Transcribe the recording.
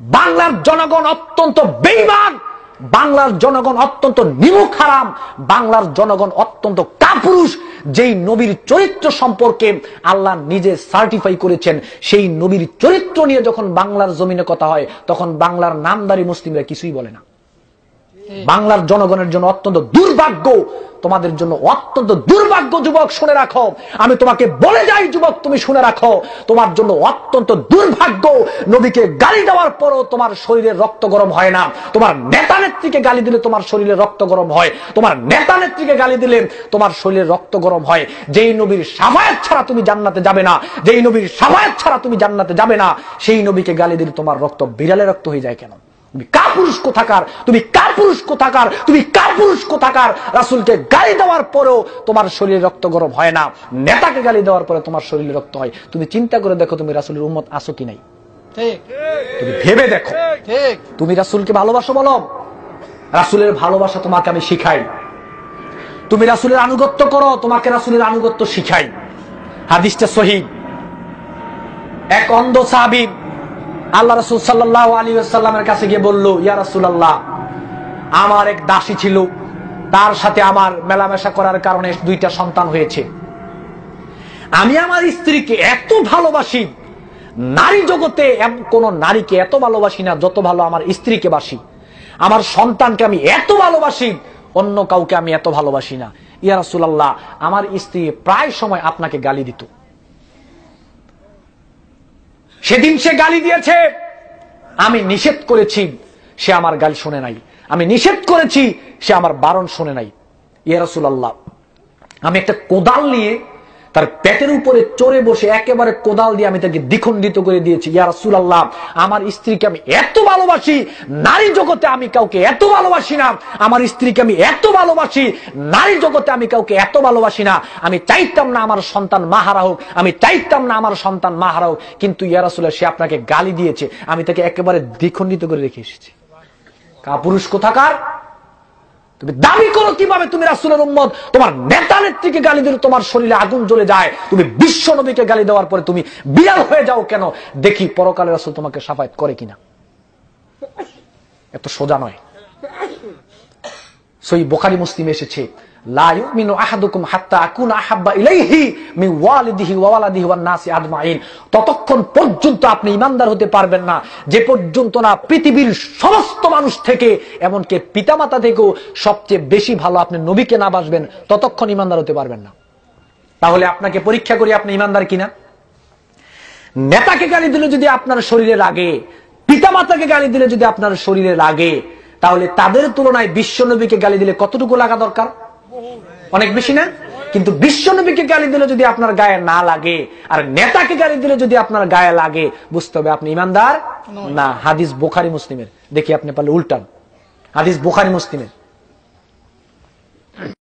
বাংলার জনগণ অত্যন্ত বেঈমান, বাংলার জনগণ অত্যন্ত নিমুখ হারাম, বাংলার জনগণ অত্যন্ত কাপুরুষ। যেই নবীর চরিত্র সম্পর্কে আল্লাহ নিজে সার্টিফাই করেছেন, সেই নবীর চরিত্র নিয়ে যখন বাংলার জমিনে কথা হয়, তখন বাংলার নামদারি মুসলিমরা কিছুই বলে না। বাংলার জনগণের জন্য অত্যন্ত দুর্ভাগ্য, তোমাদের জন্য অত্যন্ত দুর্ভাগ্য। যুবক শুনে রাখো, আমি তোমাকে বলে যাই যুবক, তুমি শুনে রাখো, তোমার জন্য অত্যন্ত দুর্ভাগ্য। নবীকে গালি দেওয়ার পরও তোমার শরীরের রক্ত গরম হয় না। তোমার নেতা নেত্রীকে গালি দিলে তোমার শরীরে রক্ত গরম হয়, তোমার নেতা নেত্রীকে গালি দিলে তোমার শরীরে রক্ত গরম হয়। যেই নবীর শাফায়াত ছাড়া তুমি জান্নাতে যাবে না, যেই নবীর শাফায়াত ছাড়া তুমি জান্নাতে যাবে না, সেই নবীকে গালি দিলে তোমার রক্ত বিড়ালের রক্ত হয়ে যায় কেন? তুমি কাপুরুষ কোথাকার, তুমি কাপুরুষ কোথাকার, তুমি কাপুরুষ কোথাকার। রাসূলকে গালি দেওয়ার পরেও তোমার শরীরে রক্ত গরম হয় না, নেতাকে গালি দেওয়ার পরে তোমার শরীরে রক্ত হয়। তুমি চিন্তা করে দেখো, তুমি রাসূলের উম্মত আছো কি নাই? ঠিক, তুমি ভেবে দেখো। ঠিক, তুমি রাসূলকে ভালোবাসো? বলো, রাসূলের ভালোবাসা তোমাকে আমি শিখাই। তুমি রাসূলের আনুগত্য করো, তোমাকে রাসূলের আনুগত্য শিখাই। হাদিসটা সহিহ। এক অন্ধ সাহাবী আল্লাহ রাসূল সাল্লাল্লাহু আলাইহি ওয়াসাল্লামের কাছে গিয়ে বলল, ইয়া রাসূলুল্লাহ, আমার এক দাসী ছিল, তার সাথে আমার মেলামেশা করার কারণে দুইটা সন্তান হয়েছে। আমি আমার স্ত্রীকে এত ভালোবাসি, নারী জগতে কোন নারীকে এত ভালোবাসি না যত ভালো আমার স্ত্রীকে বাসি। আমার সন্তানকে আমি এত ভালোবাসি, অন্য কাউকে আমি এত ভালোবাসি না। ইয়া রাসূলুল্লাহ, আমার স্ত্রী প্রায় সময় আপনাকে গালি দিত। সেদিন সে গালি দিয়েছে, আমি নিষেধ করেছি, সে আমার গালি শুনে নাই। আমি নিষেধ করেছি, সে আমার বারণ শুনে নাই। ইয়া রাসূলুল্লাহ, আমি একটা কোদাল নিয়ে তার পেটের উপরে চড়ে বসে একেবারে কোদাল দিয়ে আমি তাকে দ্বিখণ্ডিত করে দিয়েছি। ইয়া রাসূলুল্লাহ, আমার স্ত্রীকে আমি এত ভালোবাসি, নারী জগতে আমি কাউকে এত ভালোবাসি না। আমার স্ত্রীকে আমি এত ভালোবাসি, নারী জগতে আমি কাউকে এত ভালোবাসি না। আমি চাইতাম না আমার সন্তান মাহারা হোক, আমি চাইতাম না আমার সন্তান মাহারা হোক, কিন্তু ইয়া রাসূলুল্লাহ, সে আপনাকে গালি দিয়েছে, আমি তাকে একেবারে দ্বিখণ্ডিত করে রেখে এসেছি। কাপুরুষ কোথাকার! তুমি দাবি করো কিভাবে তুমি রাসূলের উম্মত? তোমার নেতা নেত্রীকে গালি দিলে তোমার শরীরে আগুন জ্বলে যায়, তুমি বিশ্ব নবীকে গালি দেওয়ার পরে তুমি বিড়াল হয়ে যাও কেন? দেখি পরকালে রাসূল তোমাকে শাফায়াত করে কিনা। এত সোজা নয়। সহিহ বুখারী মুসলিম এসেছে, লা ইউমিনু আহাদুকুম হাত্তা আকুনা আহাব্বা ইলাইহি মিন ওয়ালিদিহি ওয়া ওয়ালাদিহি ওয়ান নাসি আজমাইন। ততক্ষণ পর্যন্ত আপনি ঈমানদার হতে পারবেন না যে পর্যন্ত না পৃথিবীর সমস্ত মানুষ থেকে, এমনকি পিতামাতা থেকেও সবচেয়ে বেশি ভালো আপনি নবীকে না বাসবেন, ততক্ষণ ঈমানদার হতে পারবেন না। তাহলে আপনাকে পরীক্ষা করি আপনি ঈমানদার কিনা। নেতাকে গালি দিলে যদি আপনার শরীরে লাগে, পিতামাতাকে গালি দিলে যদি আপনার শরীরে লাগে, তাহলে তাদের তুলনায় বিশ্ব নবীকে গালি দিলে কতটুকু লাগা দরকার? অনেক বেশি না? কিন্তু বিশ্ব নবীকে গালি দিলে যদি আপনার গায়ে না লাগে, আর নেতাকে গালি দিলে যদি আপনার গায়ে লাগে, বুঝতে হবে আপনি ঈমানদার না। হাদিস বুখারী মুসলিমের, দেখি আপনি পারলে উল্টান। হাদিস বুখারী মুসলিমের।